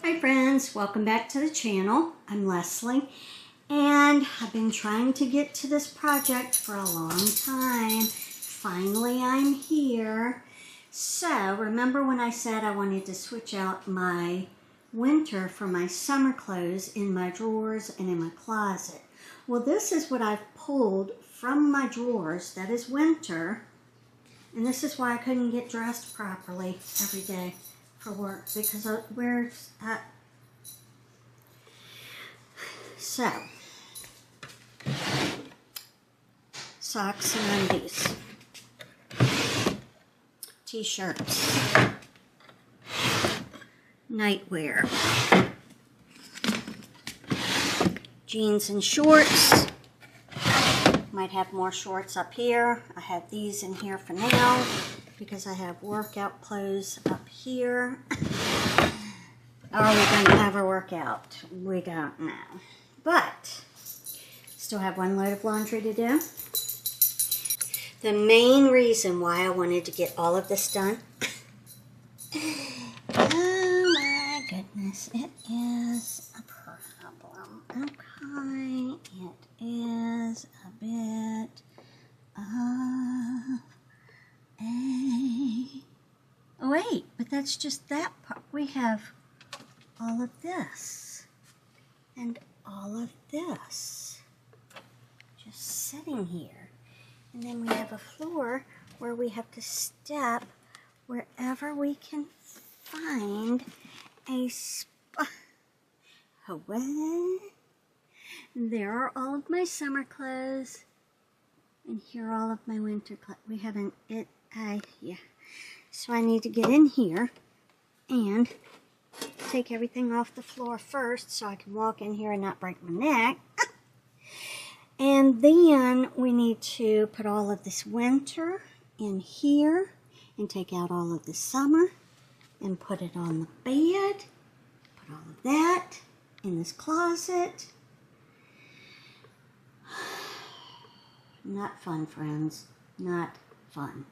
Hi friends, welcome back to the channel. I'm Leslie and I've been trying to get to this project for a long time. Finally I'm here. So remember when I said I wanted to switch out my winter for my summer clothes in my drawers and in my closet? Well, this is what I've pulled from my drawers that is winter, and this is why I couldn't get dressed properly every day for work, because where's that? So, socks and undies, t-shirts, nightwear, jeans and shorts. Might have more shorts up here. I have these in here for now because I have workout clothes up here. Are we going to ever work out? We don't know. But still have one load of laundry to do. The main reason why I wanted to get all of this done, oh my goodness, it is a problem. Okay, it is a bit of a... Oh wait, but that's just that part. We have all of this and all of this just sitting here. And then we have a floor where we have to step wherever we can find a spot. Oh, there are all of my summer clothes, and here are all of my winter clothes. We haven't, yeah. So I need to get in here and take everything off the floor first so I can walk in here and not break my neck. And then we need to put all of this winter in here and take out all of the summer and put it on the bed. Put all of that in this closet. Not fun, friends. Not fun.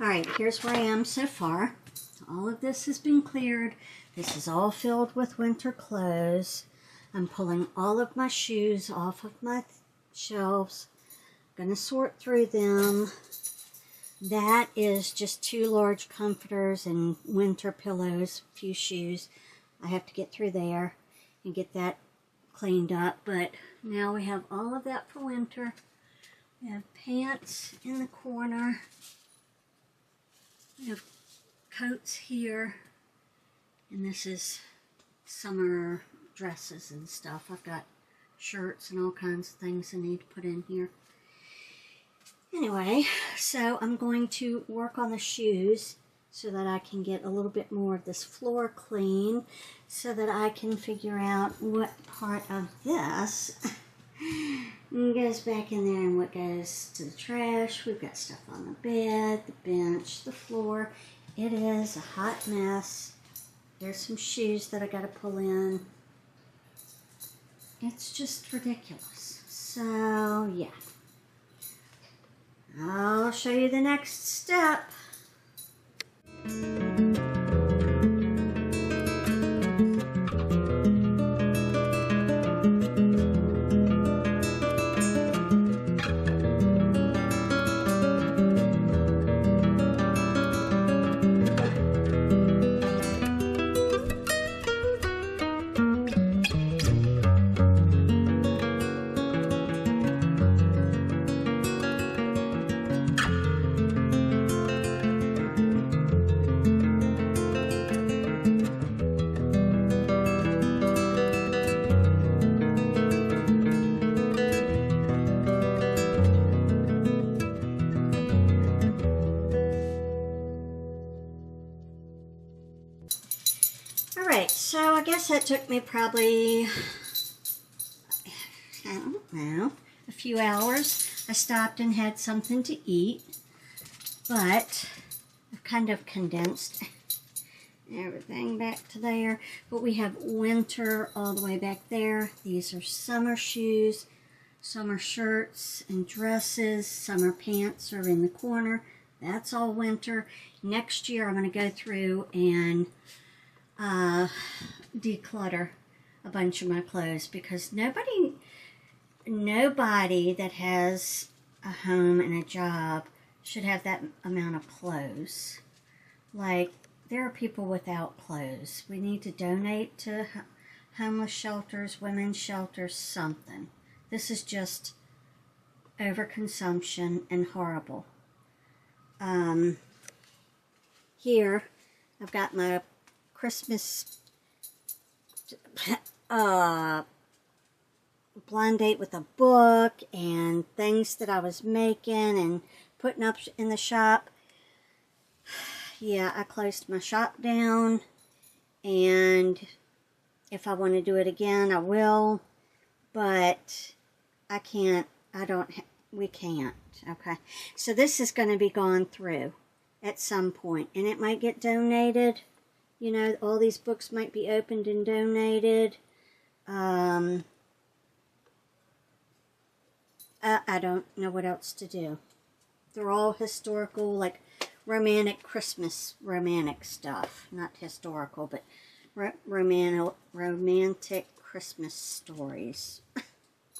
Alright, here's where I am so far. All of this has been cleared. This is all filled with winter clothes. I'm pulling all of my shoes off of my shelves. I'm going to sort through them. That is just 2 large comforters and winter pillows, a few shoes. I have to get through there and get that cleaned up. But now we have all of that for winter. We have pants in the corner. We have coats here, and this is summer dresses and stuff. I've got shirts and all kinds of things I need to put in here. Anyway, so I'm going to work on the shoes so that I can get a little bit more of this floor clean, so that I can figure out what part of this goes back in there and what goes to the trash. We've got stuff on the bed, the bench, the floor. It is a hot mess. There's some shoes that I got to pull in. It's just ridiculous. So, yeah. I'll show you the next step. Alright, so I guess that took me probably, I don't know, a few hours. I stopped and had something to eat, but I've kind of condensed everything back to there. But we have winter all the way back there. These are summer shoes, summer shirts and dresses. Summer pants are in the corner. That's all winter. Next year I'm going to go through and declutter a bunch of my clothes, because nobody that has a home and a job should have that amount of clothes. Like, there are people without clothes. We need to donate to homeless shelters, women's shelters, something. This is just overconsumption and horrible. Here I've got my Christmas blind date with a book and things that I was making and putting up in the shop. Yeah, I closed my shop down, and if I want to do it again, I will, but I can't, we can't, okay? So this is going to be gone through at some point, and it might get donated. You know, all these books might be opened and donated. I don't know what else to do. They're all historical, like romantic Christmas, romantic stuff. Not historical, but romantic Christmas stories.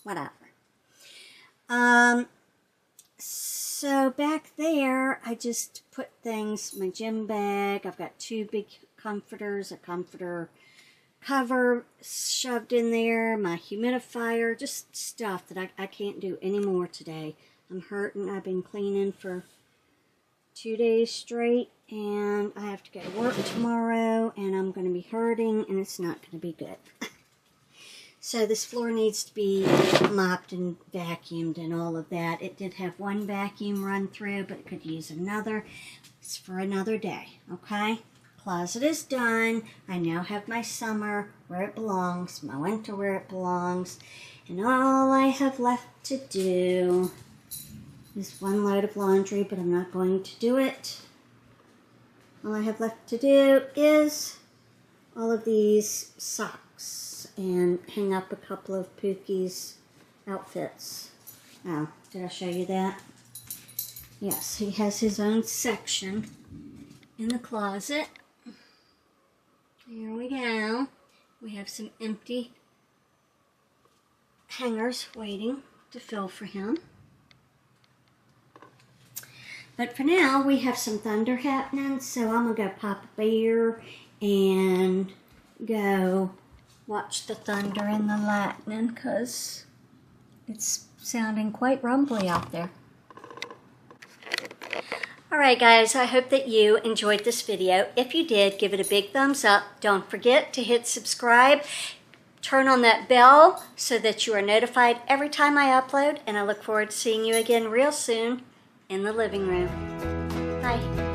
Whatever. So back there, I just put things, my gym bag. I've got 2 big comforters, a comforter cover shoved in there, my humidifier, just stuff that I can't do anymore today. I'm hurting. I've been cleaning for 2 days straight, and I have to go to work tomorrow, and I'm going to be hurting, and it's not going to be good. So this floor needs to be mopped and vacuumed and all of that. It did have 1 vacuum run through, but it could use another. It's for another day, okay? Closet is done. I now have my summer where it belongs, my winter where it belongs, and all I have left to do is 1 load of laundry, but I'm not going to do it. All I have left to do is all of these socks and hang up a couple of Pookie's outfits. Oh, did I show you that? Yes, he has his own section in the closet. Here we go. We have some empty hangers waiting to fill for him. But for now, we have some thunder happening, so I'm going to go pop a beer and go watch the thunder and the lightning, because it's sounding quite rumbly out there. Alright guys, I hope that you enjoyed this video. If you did, give it a big thumbs up. Don't forget to hit subscribe. Turn on that bell so that you are notified every time I upload, and I look forward to seeing you again real soon in the living room. Bye.